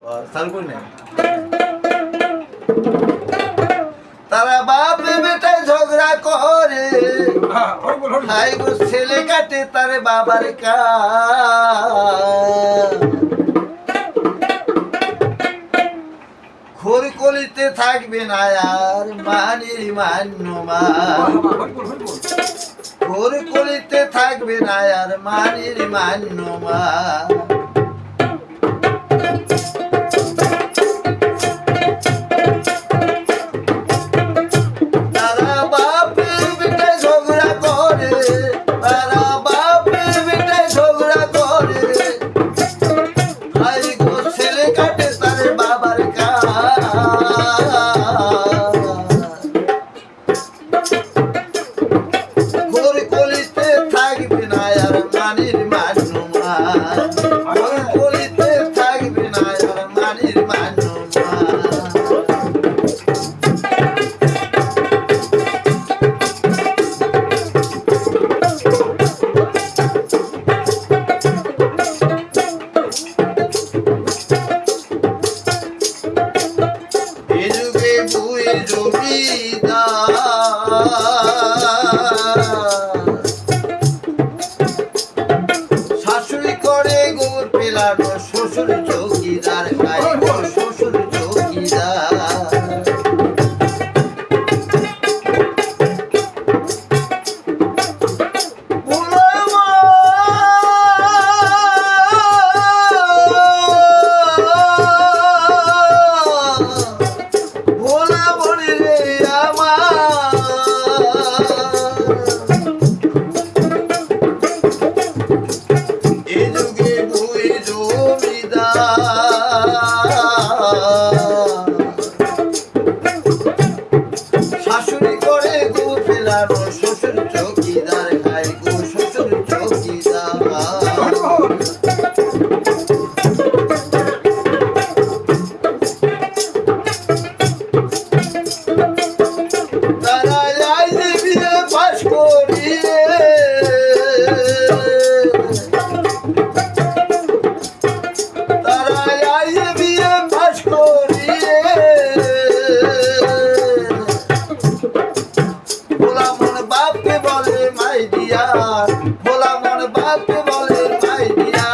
চালু করি না। তারা বাপ বেটায় ঝগড়া করে, হাই গো ছেলে কাটে তার বাবার খোর কলিতে থাকবে না আর মানির মান্যমা, খোর কলিতে থাকবে না আর মানির মান্যমা। শাশুড়ি করে গোর পেলানো, শ্বশুর চৌকিদার খাই শ্বশুর চৌকিদার। শাশুড়ি করে গো ফেলানো, শ্বশুর চৌকিদার খাই গো শ্বশুর চৌকিদার। তারা আইলে বিয়ে পাশ করিয়ে, তারা আইলে বিয়ে পাশ করিয়ে ভোলা মন বাপকে বলে মাই দিয়া, ভোলা মন বাপকে বলে মাই দিয়া।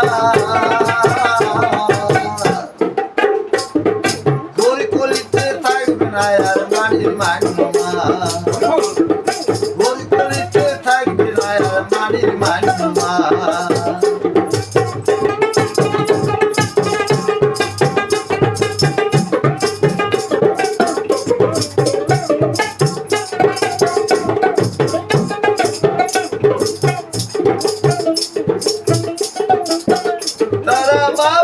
খোর কলিতে থাকবে না আর মানির মান্যমা, খোর কলিতে থাকবে না আর মানির মান্যমা। তারা বাপ